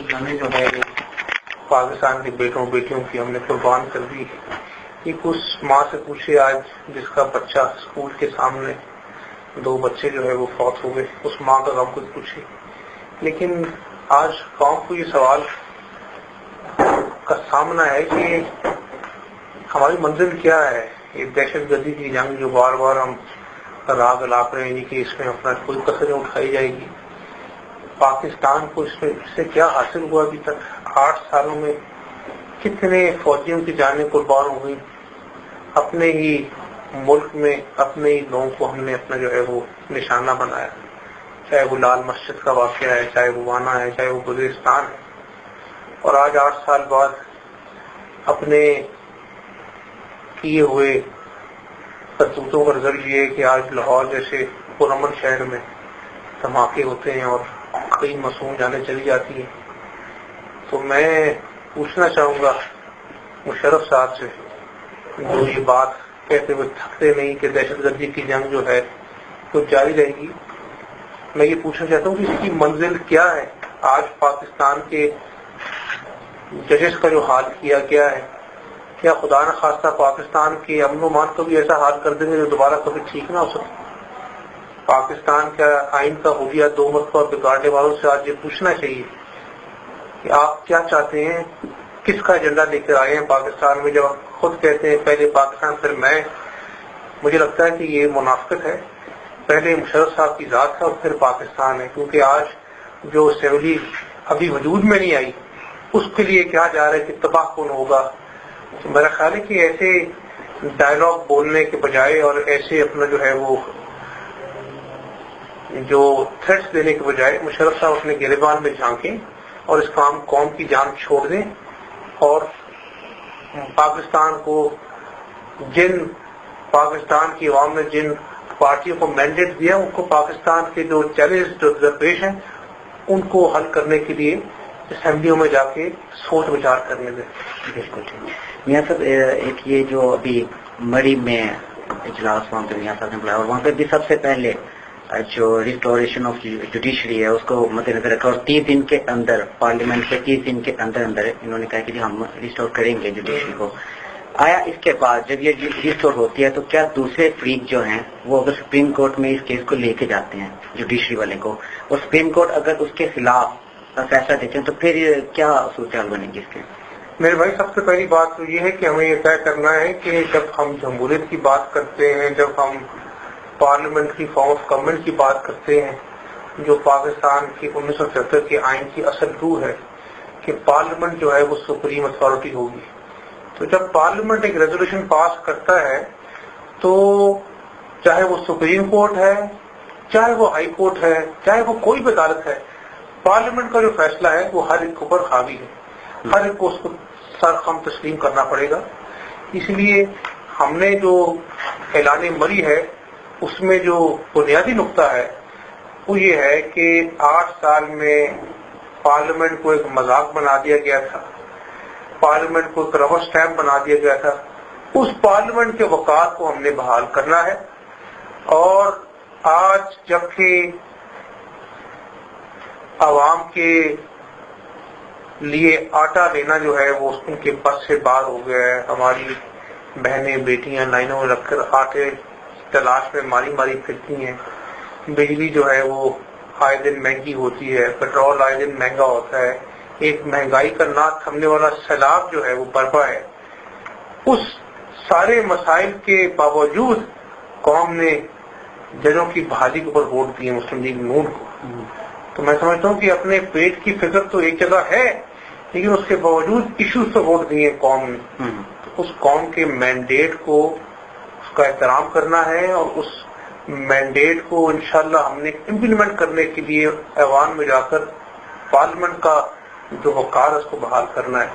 جانے جو ہے وہ پاکستان کے بیٹوں بیٹیوں کی ہم نے قربان کر دی. ایک اس ماں سے پوچھے آج جس کا بچہ اسکول کے سامنے 2 بچے جو ہے وہ فوت ہو گئے, اس ماں کا غم کچھ پوچھے. لیکن آج قوم کو یہ سوال کا سامنا ہے کہ ہماری منزل کیا ہے. یہ دہشت گردی کی جنگ جو بار بار ہم راگ الاپ رہے ہیں کہ اس میں اپنا کوئی کسر اٹھائی جائے گی. پاکستان کو اس سے کیا حاصل ہوا ابھی تک؟ 8 سالوں میں کتنے فوجیوں کی جانیں قربان ہو گئی. اپنے ہی ملک میں اپنے ہی لوگوں کو ہم نے اپنا جو ہے وہ نشانہ بنایا, چاہے وہ لال مسجد کا واقعہ ہے, چاہے وہ وانا ہے, چاہے وہ گلستان ہے. اور آج 8 سال بعد اپنے کیے ہوئے کرتوتوں کا رزلٹ یہ ہے کہ آج لاہور جیسے پرامن شہر میں دھماکے ہوتے ہیں اور کئی معصوم جانیں چلی جاتی ہیں. تو میں پوچھنا چاہوں گا مشرف صاحب سے, جو یہ بات کہتے ہوئے تھکتے نہیں کہ دہشت گردی کی جنگ جو ہے تو جاری رہے گی, میں یہ پوچھنا چاہتا ہوں کہ اس کی منزل کیا ہے. آج پاکستان کے ججز کا جو حال کیا گیا ہے, کیا خدا نہ خواستہ پاکستان کے امن و امان کو بھی ایسا حال کر دیں گے جو دوبارہ کبھی ٹھیک نہ ہو سکے. پاکستان کا آئین کا حلیہ 2 مرتبہ بگاڑنے والوں سے آج یہ پوچھنا چاہیے کہ آپ کیا چاہتے ہیں, کس کا ایجنڈا لے کر آئے ہیں پاکستان میں, جب آپ خود کہتے ہیں پہلے پاکستان پھر میں. مجھے لگتا ہے کہ یہ منافقت ہے. پہلے مشرف صاحب کی ذات ہے اور پھر پاکستان ہے, کیونکہ آج جو اسمبلی ابھی وجود میں نہیں آئی اس کے لیے کہا جا رہا ہے کہ تباہ کون ہوگا. تو میرا خیال ہے کہ ایسے ڈائلاگ بولنے کے بجائے اور ایسے اپنا جو ہے وہ جو تھریٹس دینے کے بجائے مشرف صاحب اپنے گریبان میں جھانکیں اور اس قوم کی جان چھوڑ دیں, اور پاکستان کو پاکستان کی عوام نے جن پارٹیوں کو مینڈیٹ دیا ان کو پاکستان کے جو چیلنج جو درپیش ہیں ان کو حل کرنے کے لیے اسمبلیوں میں جا کے سوچ وچار کرنے دیں. بالکل ٹھیک. میاں صاحب, ایک یہ جو ابھی مڑی میں اجلاس وہاں پہ میاں صاحب نے بلایا اور وہاں پہ بھی سب سے پہلے جو ریسٹوریشن آف جوڈیشری ہے اس کو مد نظر رکھا, اور 30 دن کے اندر پارلیمنٹ کے 30 دن کے اندر انہوں نے کہا کہ ہم ریسٹور کریں گے جوڈیشری کو. آیا اس کے بعد جب یہ ریسٹور ہوتی ہے تو کیا دوسرے فریق جو ہیں وہ اگر سپریم کورٹ میں اس کیس کو لے کے جاتے ہیں جوڈیشری والے کو, اور سپریم کورٹ اگر اس کے خلاف فیصلہ دیتے ہیں تو پھر کیا صورتحال بنے گی اس کے؟ میرے بھائی, سب سے پہلی بات تو یہ ہے کہ ہمیں یہ طے کرنا ہے کہ جب ہم جمہوریت کی بات کرتے ہیں, جب ہم پارلیمنٹری فارم آف گورنمنٹ کی بات کرتے ہیں, جو پاکستان کی 1977 کے آئین کی اصل روح ہے کہ پارلیمنٹ جو ہے وہ سپریم اتھارٹی ہوگی. تو جب پارلیمنٹ ایک ریزولوشن پاس کرتا ہے تو چاہے وہ سپریم کورٹ ہے, چاہے وہ ہائی کورٹ ہے, چاہے وہ کوئی بھی عدالت ہے, پارلیمنٹ کا جو فیصلہ ہے وہ ہر ایک کے اوپر حاوی ہے, ہر ایک کو اس کو سرخم تسلیم کرنا پڑے گا. اس لیے ہم نے جو اعلان مری ہے اس میں جو بنیادی نقطہ ہے وہ یہ ہے کہ 8 سال میں پارلیمنٹ کو ایک مذاق بنا دیا گیا تھا, پارلیمنٹ کو ایک ربر اسٹیمپ بنا دیا گیا تھا. اس پارلیمنٹ کے وقار کو ہم نے بحال کرنا ہے. اور آج جبکہ عوام کے لیے آٹا لینا جو ہے وہ ان کے بس سے باہر ہو گیا ہے, ہماری بہنیں بیٹیاں لائنوں میں رکھ کر آٹے تلاش میں ماری پھرتی ہیں, بجلی جو ہے وہ آئے دن مہنگی ہوتی ہے, پیٹرول آئے دن مہنگا ہوتا ہے, ایک مہنگائی کا نہ تھمنے والا سیلاب جو ہے وہ برپا ہے. اس سارے مسائل کے باوجود قوم نے ججوں کی بحالی کے اوپر ووٹ دیے مسلم لیگ نون کو. تو میں سمجھتا ہوں کہ اپنے پیٹ کی فکر تو ایک جگہ ہے, لیکن اس کے باوجود ایشوز پہ ووٹ دیے قوم نے. تو اس قوم کے مینڈیٹ کو اس کا احترام کرنا ہے, اور اس مینڈیٹ کو انشاءاللہ ہم نے امپلیمنٹ کرنے کے لیے ایوان میں جا کر پارلیمنٹ کا جو وقار ہے اس کو بحال کرنا ہے.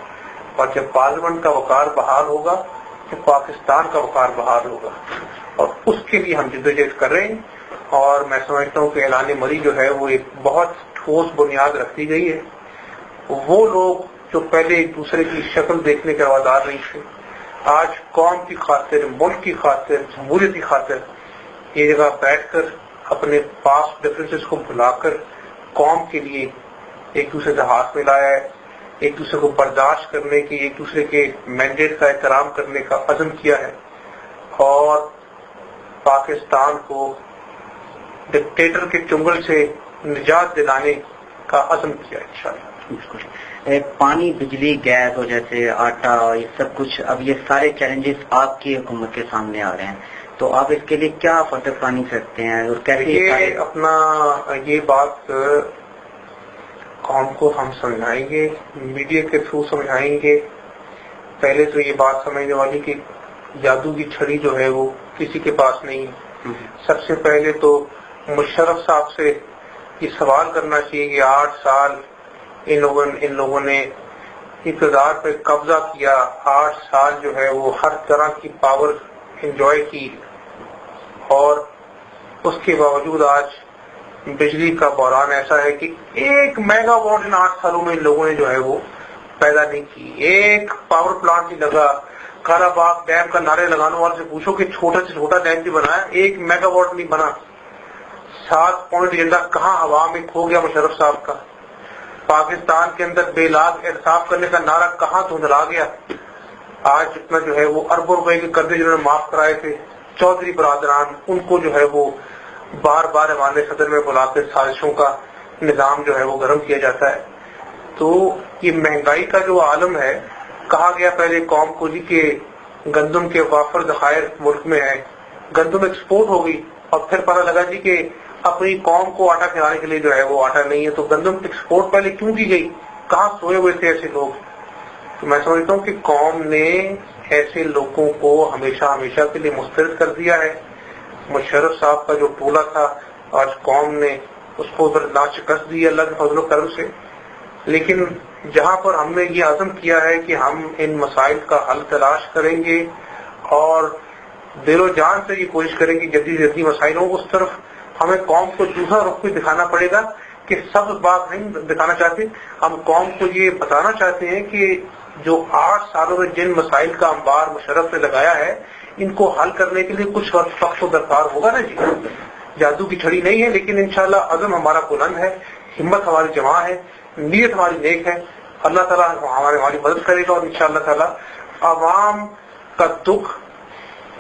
اور جب پارلیمنٹ کا وقار بحال ہوگا تو پاکستان کا وقار بحال ہوگا, اور اس کے لیے ہم جدوجہد کر رہے ہیں. اور میں سمجھتا ہوں کہ اعلان مری جو ہے وہ ایک بہت ٹھوس بنیاد رکھی گئی ہے. وہ لوگ جو پہلے ایک دوسرے کی شکل دیکھنے کے روادار نہیں تھے, آج قوم کی خاطر, ملک کی خاطر, جمہوریت کی خاطر یہ جگہ بیٹھ کر اپنے پاس ڈفرینسز کو بھلا کر قوم کے لیے ایک دوسرے کا ہاتھ ملایا ہے، ایک دوسرے کو برداشت کرنے کی، ایک دوسرے کے مینڈیٹ کا احترام کرنے کا عزم کیا ہے، اور پاکستان کو ڈکٹیٹر کے چنگل سے نجات دلانے کا عزم کیا ہے انشاءاللہ۔ پانی، بجلی، گیس اور جیسے آٹا، یہ سب کچھ، اب یہ سارے چیلنجز آپ کی حکومت کے سامنے آ رہے ہیں، تو آپ اس کے لیے کیا فردر پلاننگ کرتے ہیں اور کیسے یہ اپنا یہ بات قوم کو ہم سمجھائیں گے، میڈیا کے تھرو سمجھائیں گے۔ پہلے تو یہ بات سمجھنے والی کہ جادو کی چھڑی جو ہے وہ کسی کے پاس نہیں ہے۔ سب سے پہلے تو مشرف صاحب سے یہ سوال کرنا چاہیے کہ 8 سال ان لوگوں نے اقتدار پہ قبضہ کیا، 8 سال جو ہے وہ ہر طرح کی پاور انجوائے کی، اور اس کے باوجود آج بجلی کا بحران ایسا ہے کہ 1 میگا واٹ ان 8 سالوں میں ان لوگوں نے جو ہے وہ پیدا نہیں کی۔ ایک پاور پلانٹ نہیں لگا۔ کالا باغ ڈیم کا نعرے لگانے والے سے پوچھو کہ چھوٹا سے چھوٹا ڈیم بھی بنایا، 1 میگا واٹ نہیں بنا۔ 7 پوائنٹ ایجنڈا کہاں ہوا میں کھو گیا مشرف صاحب کا؟ پاکستان کے اندر بے لاگ انصاف کرنے کا نعرہ کہاں دھندلا گیا؟ آج جتنا جو ہے وہ اربوں روپے کے قرضے جنہوں نے معاف کرائے تھے چودھری برادران، ان کو جو ہے وہ بار بار ایوان صدر میں بلا کے سازشوں کا نظام جو ہے وہ گرم کیا جاتا ہے۔ تو یہ مہنگائی کا جو عالم ہے، کہا گیا پہلے قوم کو جی کہ گندم کے وافر ذخائر ملک میں ہے، گندم ایکسپورٹ ہو گئی، اور پھر پتہ لگا جی کہ اپنی قوم کو آٹا کھلانے کے لیے جو ہے وہ آٹا نہیں ہے، تو گندم ایکسپورٹ پہلے کیوں کی گئی؟ کہاں سوئے ہوئے تھے ایسے لوگ؟ تو میں سمجھتا ہوں کہ قوم نے ایسے لوگوں کو ہمیشہ کے لیے مسترد کر دیا ہے۔ مشرف صاحب کا جو ٹولہ تھا، آج قوم نے اس کو لا شکست دی اللہ کے فضل و کرم سے۔ لیکن جہاں پر ہم نے یہ عزم کیا ہے کہ ہم ان مسائل کا حل تلاش کریں گے اور دل و جان سے یہ کوشش کریں گے جدید مسائل ہوں، اس طرف ہمیں قوم کو دوسرا رخ بھی دکھانا پڑے گا کہ سب بات نہیں دکھانا چاہتے، ہم قوم کو یہ بتانا چاہتے ہیں کہ جو 8 سالوں میں جن مسائل کا انبار مشرف نے لگایا ہے، ان کو حل کرنے کے لیے کچھ وقت تو درکار ہوگا نا جی۔ جادو کی چھڑی نہیں ہے، لیکن انشاءاللہ عزم ہمارا بلند ہے، ہمت ہماری جمع ہے، نیت ہماری نیک ہے۔ اللہ تعالیٰ ہماری مدد کرے گا، اور انشاءاللہ تعالیٰ عوام کا دکھ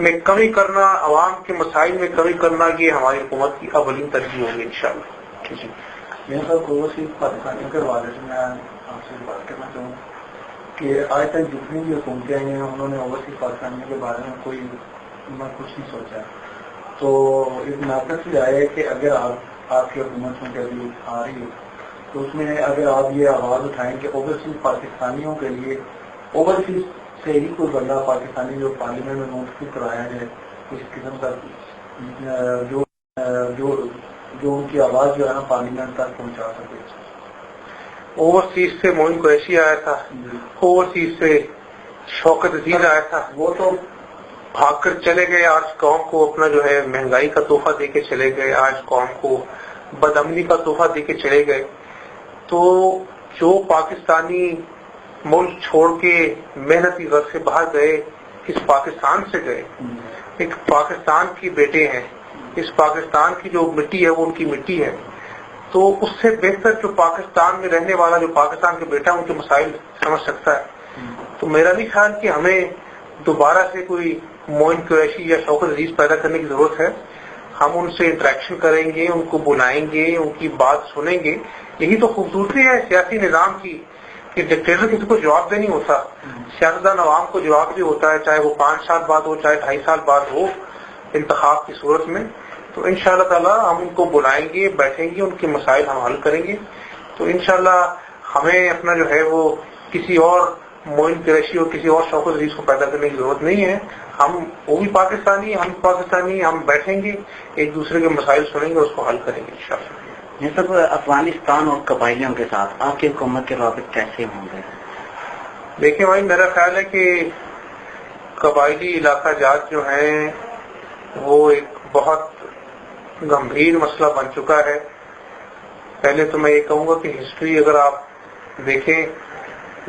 میں کمی کرنا، عوام کے مسائل میں کمی کرنا، یہ ہماری حکومت کی اولین ترجیح ہوگی انشاءاللہ۔ میرے صاحب اوورسیز پاکستانیوں کے حوالے سے میں آپ سے بات کرنا چاہوں کہ آج تک جتنی بھی حکومتیں آئی ہیں انہوں نے اوورسیز پاکستانیوں کے بارے میں کوئی کچھ نہیں سوچا، تو ایک ناقص بھی آیا ہے کہ اگر آپ کی حکومت میں کبھی آ رہی ہے تو اس میں اگر آپ یہ آواز اٹھائیں کہ اوورسیز پاکستانیوں کے لیے اوورسیز سے ہی کوئی بندہ پاکستانی جو پارلیمنٹ میں منتخب کرایا جائے، کسی قسم کا جو ان کی آواز جو ہے نا پارلیمنٹ تک پہنچا سکے۔ اوورسیز سے معین قریشی آیا تھا، اوورسیز سے شوکت عزیز آیا تھا، وہ تو بھاگ کر چلے گئے، آج قوم کو اپنا جو ہے مہنگائی کا تحفہ دے کے چلے گئے، آج قوم کو بدامنی کا تحفہ دے کے چلے گئے۔ تو جو پاکستانی ملک چھوڑ کے محنتی غرض سے باہر گئے، اس پاکستان سے گئے، ایک پاکستان کی بیٹے ہیں، اس پاکستان کی جو مٹی ہے وہ ان کی مٹی ہے، تو اس سے بہتر جو پاکستان میں رہنے والا جو پاکستان کے بیٹا ان کے مسائل سمجھ سکتا ہے۔ تو میرا نہیں خیال کہ ہمیں دوبارہ سے کوئی معین قریشی یا شوکت عزیز پیدا کرنے کی ضرورت ہے۔ ہم ان سے انٹریکشن کریں گے، ان کو بلائیں گے، ان کی بات سنیں گے۔ یہی تو خوبصورتی ہے سیاسی نظام کی کہ ڈکٹیٹر کسی کو جواب دے نہیں ہوتا، سیاستدان عوام کو جواب بھی ہوتا ہے، چاہے وہ 5 سال بعد ہو، چاہے 2.5 سال بعد ہو، انتخاب کی صورت میں۔ تو انشاءاللہ تعالیٰ ہم ان کو بلائیں گے، بیٹھیں گے، ان کے مسائل ہم حل کریں گے۔ تو انشاءاللہ ہمیں اپنا جو ہے وہ کسی اور معین قریشی اور کسی اور شوکت عزیز کو پیدا کرنے کی ضرورت نہیں ہے۔ وہ بھی پاکستانی، ہم پاکستانی، ہم بیٹھیں گے، ایک دوسرے کے مسائل سنیں گے، اس کو حل کریں گے انشاءاللہ۔ یہ سب افغانستان اور قبائلیوں کے ساتھ آپ کی حکومت کے رابط کیسے ہوں گے؟ دیکھیں بھائی، میرا خیال ہے کہ قبائلی علاقہ جات جو ہیں وہ ایک بہت گمبھیر مسئلہ بن چکا ہے۔ پہلے تو میں یہ کہوں گا کہ ہسٹری اگر آپ دیکھیں،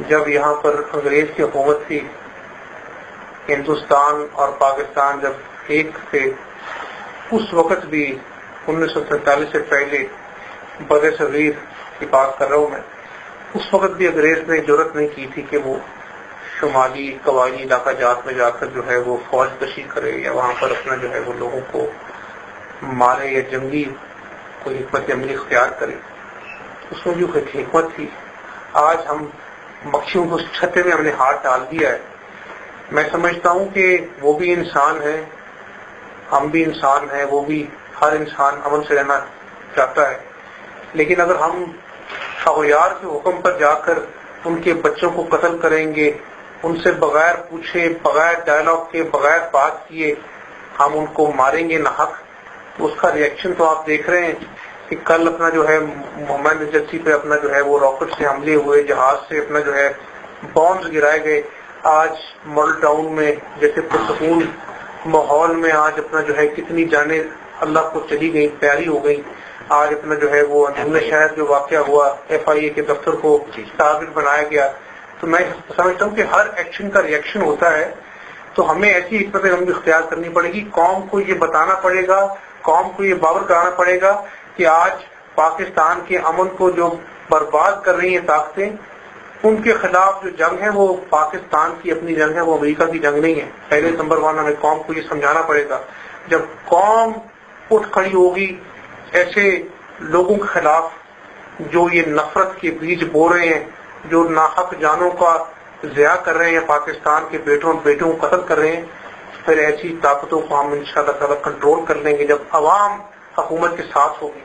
جب یہاں پر انگریز کی حکومت تھی، ہندوستان اور پاکستان جب ایک تھے، اس وقت بھی 1947 سے پہلے بر صغیر کی بات کر رہا ہوں میں، اس وقت بھی انگریز نے جرأت نہیں کی تھی کہ وہ شمالی قبائلی علاقہ جات میں جا کر جو ہے وہ فوج کشی کرے یا وہاں پر اپنا جو ہے وہ لوگوں کو مارے یا جنگی کوئی حکمت عملی اختیار کرے. اس میں بھی ایک حکمت تھی. آج ہم مکھیوں کو اس چھتے میں ہم نے ہاتھ ڈال دیا ہے. میں سمجھتا ہوں کہ وہ بھی انسان ہے، ہم بھی انسان ہیں، وہ بھی، ہر انسان امن سے رہنا چاہتا ہے. لیکن اگر ہم اغیار کے حکم پر جا کر ان کے بچوں کو قتل کریں گے، ان سے بغیر پوچھے، بغیر ڈائلاگ کے، بغیر بات کیے ہم ان کو ماریں گے ناحق، تو اس کا ریئیکشن تو آپ دیکھ رہے ہیں کہ کل اپنا جو ہے محمد ایجنسی پہ اپنا جو ہے وہ راکٹ سے حملے ہوئے، جہاز سے اپنا جو ہے بامز گرائے گئے. آج ماڈل ٹاؤن میں جیسے پرسکون ماحول میں آج اپنا جو ہے کتنی جانیں اللہ کو چلی گئی، پیاری ہو گئی. آج اپنا جو ہے وہ اندرون شہر جو واقعہ ہوا، FIA کے دفتر کو ٹارگٹ بنایا گیا. تو میں سمجھتا ہوں کہ ہر ایکشن کا ریئیکشن ہوتا ہے، تو ہمیں ایسی حکمت عملی اختیار کرنی پڑے گی. قوم کو یہ بتانا پڑے گا، قوم کو یہ باور کرانا پڑے گا کہ آج پاکستان کے امن کو جو برباد کر رہی ہیں طاقتیں، ان کے خلاف جو جنگ ہے وہ پاکستان کی اپنی جنگ ہے، وہ امریکہ کی جنگ نہیں ہے. پہلے نمبر 1 ہمیں قوم کو یہ سمجھانا پڑے گا. جب قوم اٹھ کھڑی ہوگی ایسے لوگوں کے خلاف جو یہ نفرت کے بیج بو رہے ہیں، جو ناحق جانوں کا ضیاع کر رہے ہیں، پاکستان کے بیٹوں کو قتل کر رہے ہیں، پھر ایسی طاقتوں کو ہم انشاءاللہ تعالی کنٹرول کر لیں گے جب عوام حکومت کے ساتھ ہوگی.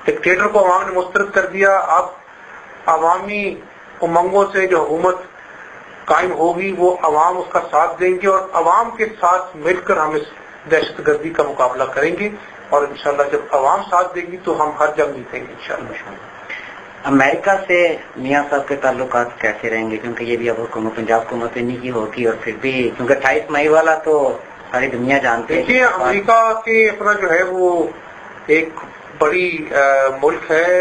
ڈکٹیٹر کو عوام نے مسترد کر دیا، اب عوامی امنگوں سے جو حکومت قائم ہوگی وہ عوام اس کا ساتھ دیں گے، اور عوام کے ساتھ مل کر ہم اس دہشت گردی کا مقابلہ کریں گے. اور انشاءاللہ جب عوام ساتھ دے گی تو ہم ہر جنگ جیتیں گے انشاءاللہ. امریکہ سے میاں صاحب کے تعلقات کیسے رہیں گے؟ کیونکہ یہ بھی اب حکومت پنجاب حکومت انہیں کی ہوگی، اور پھر بھی کیونکہ 28 مئی والا تو ساری دنیا جانتی ہے. دیکھیے، امریکہ کے اپنا جو ہے وہ ایک بڑی ملک ہے،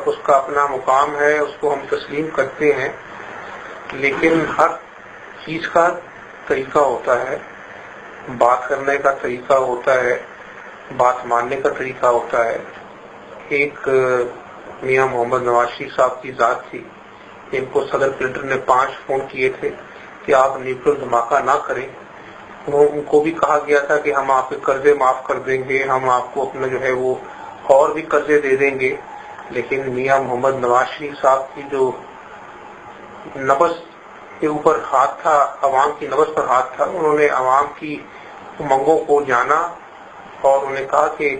اس کا اپنا مقام ہے، اس کو ہم تسلیم کرتے ہیں، لیکن ہر چیز کا طریقہ ہوتا ہے، بات کرنے کا طریقہ ہوتا ہے، بات ماننے کا طریقہ ہوتا ہے. ایک میاں محمد نواز شریف صاحب کی ذات تھی، ان کو صدر کلنٹن نے 5 فون کیے تھے کہ آپ نیوکلیر دھماکہ نہ کریں. ان کو بھی کہا گیا تھا کہ ہم آپ کے قرضے معاف کر دیں گے، ہم آپ کو اپنا جو ہے وہ اور بھی قرضے دے دیں گے. لیکن میاں محمد نواز شریف صاحب کی جو نبض کے اوپر ہاتھ تھا، عوام کی نبض پر ہاتھ تھا، انہوں نے عوام کی امنگوں کو جانا اور انہوں نے کہا کہ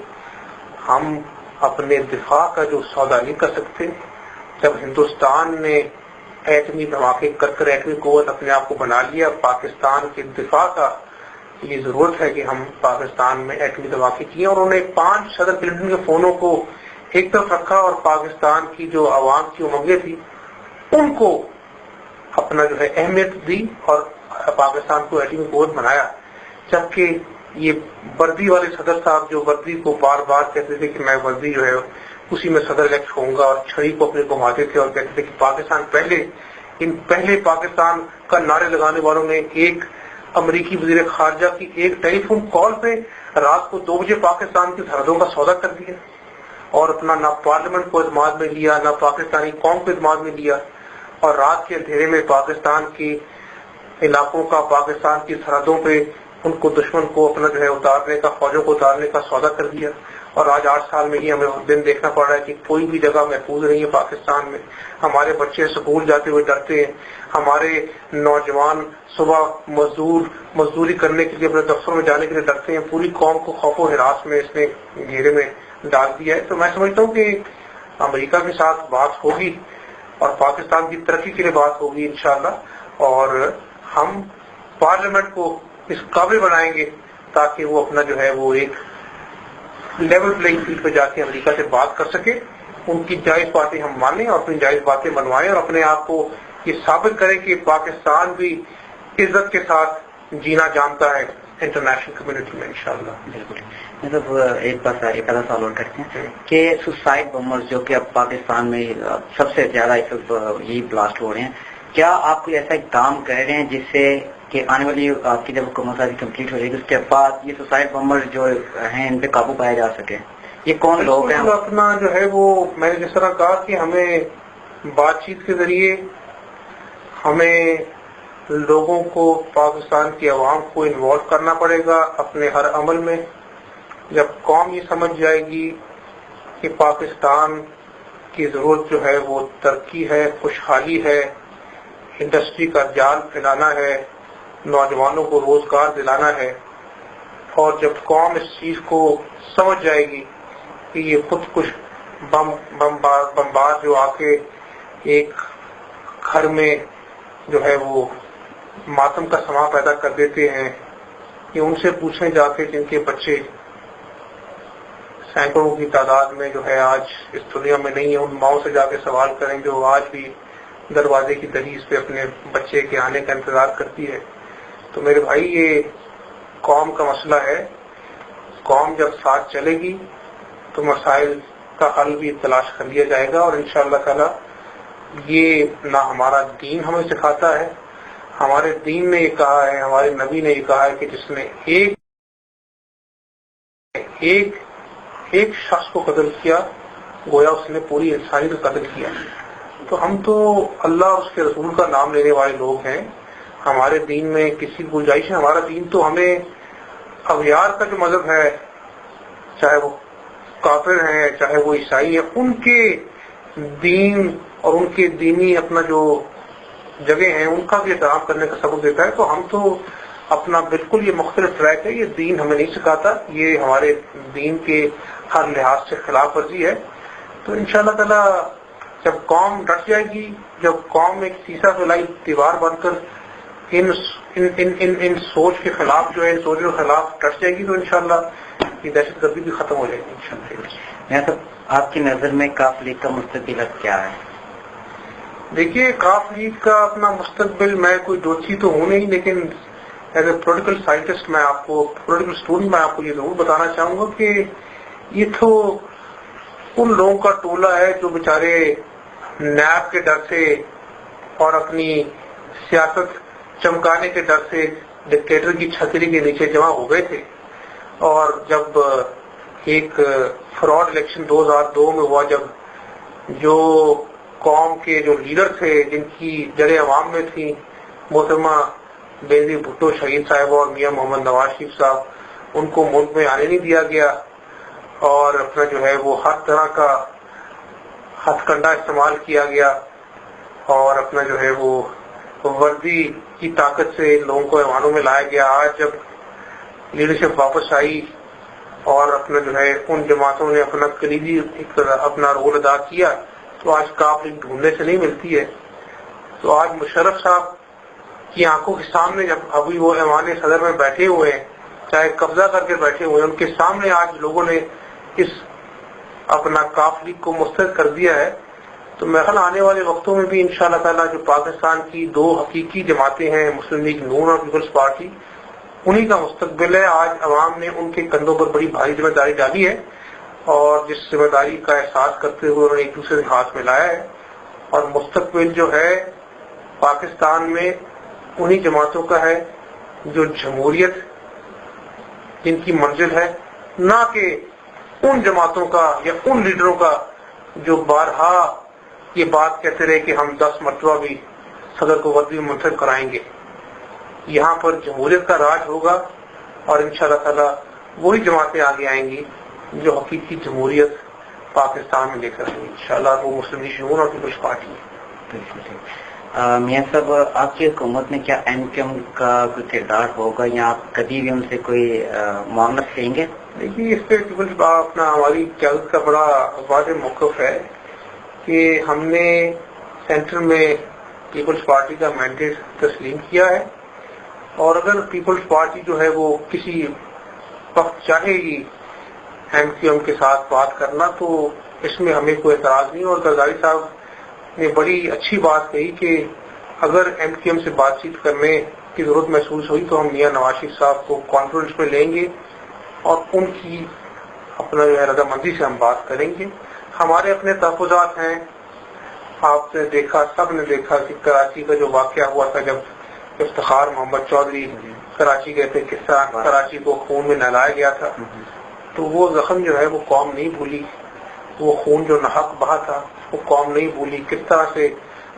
ہم اپنے دفاع کا جو سودا نہیں کر سکتے. جب ہندوستان نے ایٹمی دھماکے کر کر ایٹمی قوت اپنے آپ کو بنا لیا، پاکستان کے دفاع کا یہ ضرورت ہے کہ ہم پاکستان میں ایٹمی دھماکے کیے. اور انہوں نے 5 صدر کلنٹن کے فونوں کو ایک طرف رکھا اور پاکستان کی جو عوام کی امنگیں تھی ان کو اپنا جو ہے اہمیت دی اور پاکستان کو ایٹمی قوت بنایا. جبکہ یہ وردی والے صدر صاحب جو وردی کو بار بار کہتے تھے کہ میں وردی جو ہے اسی میں صدر الیکٹ ہوں گا، اور چھڑی کو اپنے گھماتے تھے اور کہتے تھے کہ پاکستان پہلے. ان پہلے پاکستان کا نعرے لگانے والوں نے ایک امریکی وزیر خارجہ کی ایک ٹیلی فون کال پہ رات کو 2 بجے پاکستان کی سرحدوں کا سودا کر دیا، اور اپنا نہ پارلیمنٹ کو اعتماد میں لیا، نہ پاکستانی قوم کو اعتماد میں لیا، اور رات کے اندھیرے میں پاکستان کے علاقوں کا، پاکستان کی سرحدوں پہ ان کو دشمن کو اپنا جو ہے اتارنے کا، فوجوں کو اتارنے کا سودا کر دیا. اور آج 8 سال میں ہی ہمیں دن دیکھنا پڑ رہا ہے کہ کوئی بھی جگہ محفوظ نہیں ہے پاکستان میں. ہمارے بچے سکول جاتے ہوئے ڈرتے ہیں، ہمارے نوجوان صبح مزدوری کرنے کے لیے اپنے دفتروں میں جانے کے لیے ڈرتے ہیں. پوری قوم کو خوف و ہراس میں اس نے گھیرے میں ڈال دیا ہے. تو میں سمجھتا ہوں کہ امریکہ کے ساتھ بات ہوگی اور پاکستان کی ترقی کے لیے بات ہوگی انشاءاللہ، اور ہم پارلیمنٹ کو اس قابل بنائیں گے تاکہ وہ اپنا جو ہے وہ ایک لیول پلینگ فیلڈ پہ جا کے امریکہ سے بات کر سکے. ان کی جائز باتیں ہم مانیں اور اپنی جائز باتیں منوائیں، اور اپنے آپ کو یہ ثابت کریں کہ پاکستان بھی عزت کے ساتھ جینا جانتا ہے انٹرنیشنل کمیونٹی میں انشاءاللہ. بالکل. مطلب ایک آدھا سوال اور کرتے ہیں کہ سوسائڈ بمبرز جو کہ اب پاکستان میں سب سے زیادہ یہی بلاسٹ ہو رہے ہیں، کیا آپ کوئی ایسا کام کر رہے ہیں جس سے کہ آنے والی آپ کی جب حکومت کمپلیٹ ہو جائے گی اس کے بعد یہ سوسائڈ بمبر جو ہیں ان پہ قابو پایا جا سکے؟ یہ کون لوگ ہیں؟ اپنا جو ہے وہ میں نے جس طرح کہا کہ ہمیں بات چیت کے ذریعے ہمیں لوگوں کو، پاکستان کی عوام کو انوالو کرنا پڑے گا اپنے ہر عمل میں. جب قوم یہ سمجھ جائے گی کہ پاکستان کی ضرورت جو ہے وہ ترقی ہے، خوشحالی ہے، انڈسٹری کا جال پھیلانا ہے، نوجوانوں کو روزگار دلانا ہے، اور جب قوم اس چیز کو سمجھ جائے گی کہ یہ خود کچھ بمبار جو آ کے ایک گھر میں جو ہے وہ ماتم کا سما پیدا کر دیتے ہیں، کہ ان سے پوچھیں جا کے جن کے بچے سینکڑوں کی تعداد میں جو ہے آج اس دنیا میں نہیں ہے، ان ماؤں سے جا کے سوال کریں جو آج بھی دروازے کی دہلیز پہ اپنے بچے کے آنے کا انتظار کرتی ہے. تو میرے بھائی یہ قوم کا مسئلہ ہے. قوم جب ساتھ چلے گی تو مسائل کا حل بھی تلاش کر لیا جائے گا، اور انشاءاللہ تعالی یہ نہ ہمارا دین ہمیں سکھاتا ہے، ہمارے دین نے یہ کہا ہے، ہمارے نبی نے یہ کہا ہے کہ جس نے ایک شخص کو قتل کیا گویا اس نے پوری انسانیت کو قتل کیا. تو ہم تو اللہ اور اس کے رسول کا نام لینے والے لوگ ہیں. ہمارے دین میں کسی گنجائش ہے؟ ہمارا دین تو ہمیں اغیار کا جو مذہب ہے، چاہے وہ کافر ہیں چاہے وہ عیسائی ہیں، ان کے دین اور ان کے دینی اپنا جو جگہ ہیں ان کا بھی احترام کرنے کا سبق دیتا ہے. تو ہم تو اپنا بالکل یہ مختلف ٹریک ہے، یہ دین ہمیں نہیں سکھاتا، یہ ہمارے دین کے ہر لحاظ سے خلاف ورزی ہے. تو انشاءاللہ تعالی جب قوم ڈٹ جائے گی، جب قوم ایک سیسا پھیلائی دیوار بن کر ان سوچ کے خلاف جو ہے، ان سوچوں کے خلاف ڈٹ جائے گی، تو انشاءاللہ یہ دہشت گردی بھی ختم ہو جائے گی انشاءاللہ. آپ کی نظر میں کاف لیگ کا مستقبل کیا ہے؟ دیکھیے، کاف لیگ کا اپنا مستقبل، میں کوئی دوچی تو ہوں نہیں، لیکن ایز اے پولیٹیکل سائنٹسٹ میں آپ کو، پولیٹیکل اسٹوڈنٹ میں آپ کو یہ ضرور بتانا چاہوں گا کہ یہ تو ان لوگوں کا ٹولہ ہے جو بیچارے نیب کے ڈر سے اور اپنی سیاست چمکانے کے ڈر سے ڈکٹیٹر کی چھتری کے نیچے جمع ہو گئے تھے. اور جب ایک فراڈ الیکشن 2002 میں ہوا، جب جو قوم کے جو لیڈر تھے جن کی جڑیں عوام میں تھیں، محترمہ بینظیر بھٹو شہید صاحب اور میاں محمد نواز شریف صاحب، ان کو ملک میں آنے نہیں دیا گیا، اور اپنا جو ہے وہ ہر طرح کا ہتھ کنڈا استعمال کیا گیا، اور اپنا جو ہے وہ وردی کی طاقت سے لوگوں کو ایوانوں میں لایا گیا. آج جب لیڈرشپ واپس آئی اور اپنا جو ہے ان جماعتوں نے اپنا کلیدی اپنا رول ادا کیا، تو آج کاف لیگ ڈھونڈنے سے نہیں ملتی ہے. تو آج مشرف صاحب کی آنکھوں کے سامنے جب ابھی وہ ایوان صدر میں بیٹھے ہوئے ہیں، چاہے قبضہ کر کے بیٹھے ہوئے ہیں، ان کے سامنے آج لوگوں نے اس اپنا کاف لیگ کو مسترد کر دیا ہے. تو میں خیال آنے والے وقتوں میں بھی انشاءاللہ تعالیٰ جو پاکستان کی دو حقیقی جماعتیں ہیں، مسلم لیگ نون اور پیپلز پارٹی، انہی کا مستقبل ہے. آج عوام نے ان کے کندھوں پر بڑی بھاری ذمہ داری ڈالی ہے، اور جس ذمہ داری کا احساس کرتے ہوئے انہوں نے ایک دوسرے سے ہاتھ ملایا ہے. اور مستقبل جو ہے پاکستان میں انہی جماعتوں کا ہے جو جمہوریت جن کی منزل ہے، نہ کہ ان جماعتوں کا یا ان لیڈروں کا جو بارہا یہ بات کہتے رہے کہ ہم 10 مرتبہ بھی صدر کو وردی میں منتخب کرائیں گے. یہاں پر جمہوریت کا راج ہوگا، اور انشاءاللہ تعالی وہی جماعتیں آگے آئیں گی جو حقیقی جمہوریت پاکستان میں لے کر آئیں گی. انشاءاللہ وہ مسلم لیگ نون اور پیپلز پارٹی ہے. میاں صاحب، آپ کی حکومت میں کیا ایم کیو ایم کا کوئی کردار ہوگا، یا آپ کبھی بھی ان سے کوئی معاملت لیں گے؟ دیکھیے، اس پہ پیپلز اپنا ہماری قیادت کا بڑا واضح موقف ہے کہ ہم نے سینٹر میں پیپلز پارٹی کا مینڈیٹ تسلیم کیا ہے، اور اگر پیپلز پارٹی جو ہے وہ کسی وقت چاہے گی ایم کیو ایم کے ساتھ بات کرنا تو اس میں ہمیں کوئی اعتراض نہیں. اور زرداری صاحب نے بڑی اچھی بات کہی کہ اگر ایم کیو ایم سے بات چیت کرنے کی ضرورت محسوس ہوئی تو ہم میاں نواز شریف صاحب کو کانفرنس میں لیں گے اور ان کی اپنا جو ہے رضامندی سے ہم بات کریں گے. ہمارے اپنے تحفظات ہیں. آپ نے دیکھا، سب نے دیکھا کہ کراچی کا جو واقعہ ہوا تھا جب افتخار محمد چودھری کراچی گئے تھے، کس طرح کراچی کو خون میں نہلایا گیا تھا. تو وہ زخم جو ہے وہ قوم نہیں بھولی، وہ خون جو ناحق بہا تھا وہ قوم نہیں بھولی. کس طرح سے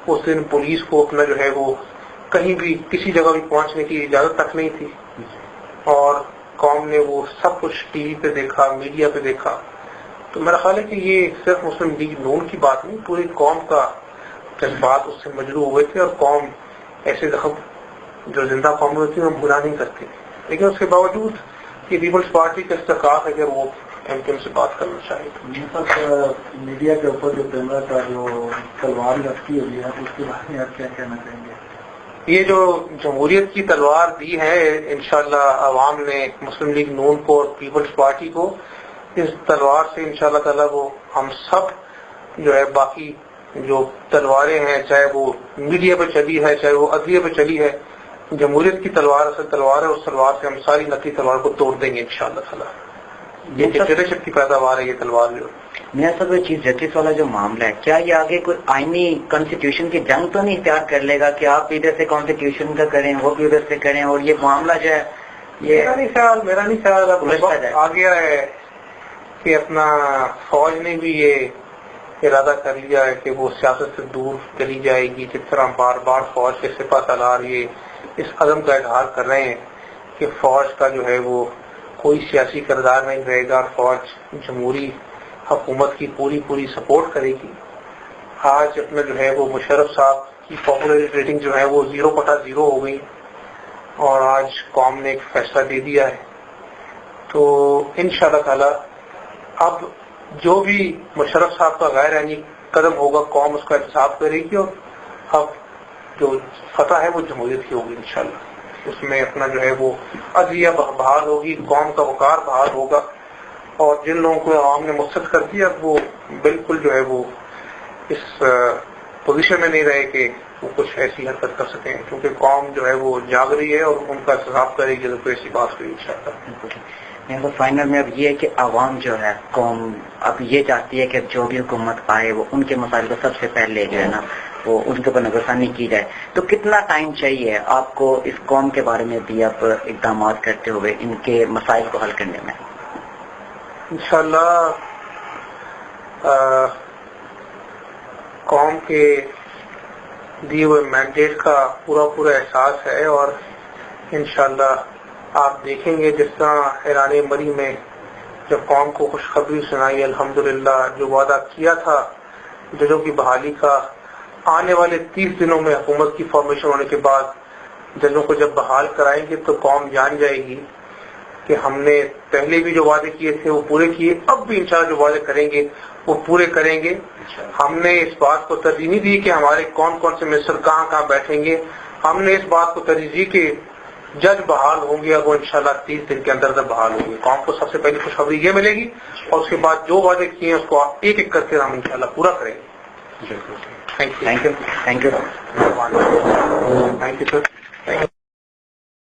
اس دن پولیس کو اپنا جو ہے وہ کہیں بھی کسی جگہ بھی پہنچنے کی اجازت تک نہیں تھی، اور قوم نے وہ سب کچھ ٹی وی پہ دیکھا، میڈیا پہ دیکھا. تو میرا خیال ہے کہ یہ صرف مسلم لیگ نون کی بات نہیں، پوری قوم کا جذبات اس سے مجروح ہوئے تھے، اور قوم ایسے زخم جو زندہ قوم ہوتی ہے وہ بھلا نہیں کرتی. لیکن اس کے باوجود یہ پیپلز پارٹی کا استحقاق ہے کہ وہ ایم کیو ایم سے بات کرنا چاہیے. میڈیا کے اوپر جو کیمرہ کا جو تلوار لٹکی ہوئی ہے اس کے بارے میں آپ کیا کہنا چاہیں گے؟ یہ جو جمہوریت کی تلوار دی ہے انشاءاللہ عوام نے مسلم لیگ نون کو اور پیپلز پارٹی کو، اس تلوار سے انشاءاللہ تعالیٰ وہ ہم سب جو ہے باقی جو تلواریں ہیں، چاہے وہ میڈیا پہ چلی ہے چاہے وہ عدلیہ پہ چلی ہے، جمہوریت کی تلوار اصل تلوار ہے، اس تلوار سے ہم ساری نقلی تلوار کو توڑ دیں گے انشاءاللہ تعالیٰ. یہ ڈکٹیٹرشپ کی پیداوار ہے یہ تلوار. جو میاں صاحب چیف جسٹس والا جو معاملہ ہے، کیا یہ آگے کوئی آئینی کانسٹیٹیوشن کی جنگ تو نہیں اختیار کر لے گا کہ آپ ادھر سے کانسٹیٹیوشن کا کریں وہ بھی ادھر سے کریں، اور یہ معاملہ جو ہے یہ میرا نہیں خیال اب وقت آ گیا ہے کہ اپنا فوج نے بھی یہ ارادہ کر لیا ہے کہ وہ سیاست سے دور چلی جائے گی. جس طرح بار بار فوج کے سپہ سالار یہ اس عزم کا اظہار کر رہے ہیں کہ فوج کا جو ہے وہ کوئی سیاسی کردار نہیں رہے گا اور فوج جمہوری حکومت کی پوری سپورٹ کرے گی. آج اپنا جو ہے وہ مشرف صاحب کی پاپولر ریٹنگ جو ہے وہ 0.0 ہو گئی، اور آج قوم نے ایک فیصلہ دے دیا ہے. تو انشاءاللہ تعالی اب جو بھی مشرف صاحب کا غیر آئینی قدم ہوگا قوم اس کا احتساب کرے گی، اور اب جو فتح ہے وہ جمہوریت کی ہوگی انشاءاللہ. اس میں اپنا جو ہے وہ عدلیہ بحال ہوگی، قوم کا وقار بحال ہوگا، اور جن لوگوں کو عوام نے مسترد کر دیا وہ بالکل جو ہے وہ اس پوزیشن میں نہیں رہے کہ وہ کچھ ایسی حرکت کر سکیں، کیونکہ قوم جو ہے وہ جاگ رہی ہے اور ان کا احتساب کرے گی. تو کوئی ایسی بات ہوئی انشاءاللہ. فائنل میں اب یہ ہے کہ عوام جو ہے قوم اب یہ چاہتی ہے کہ جو بھی حکومت آئے وہ ان کے مسائل کو سب سے پہلے جو ہے نا وہ ان کے اوپر نظر ثانی کی جائے. تو کتنا ٹائم چاہیے آپ کو اس قوم کے بارے میں بھی آپ اقدامات کرتے ہوئے ان کے مسائل کو حل کرنے میں؟ انشاءاللہ قوم کے دیے ہوئے مینڈیٹ کا پورا احساس ہے، اور انشاءاللہ آپ دیکھیں گے جس طرح اعلان مری میں جب قوم کو خوشخبری سنائی الحمدللہ، جو وعدہ کیا تھا ججوں کی بحالی کا، آنے والے 30 دنوں میں حکومت کی فارمیشن ہونے کے بعد ججوں کو جب بحال کرائیں گے تو قوم جان جائے گی کہ ہم نے پہلے بھی جو وعدے کیے تھے وہ پورے کیے، اب بھی انشاءاللہ جو وعدے کریں گے وہ پورے کریں گے. ہم نے اس بات کو ترجیح نہیں دی کہ ہمارے کون سے منسٹر کہاں بیٹھیں گے، ہم نے اس بات کو ترجیح دی کہ جج بحال ہوں گے، اور وہ انشاءاللہ 30 دن کے اندر بحال ہوں گے. قوم کو سب سے پہلی خوشخبری یہ ملے گی، اور اس کے بعد جو وعدے کیے ہیں اس کو ایک ایک کر کے ہم انشاءاللہ پورا کریں گے. Thank you sir.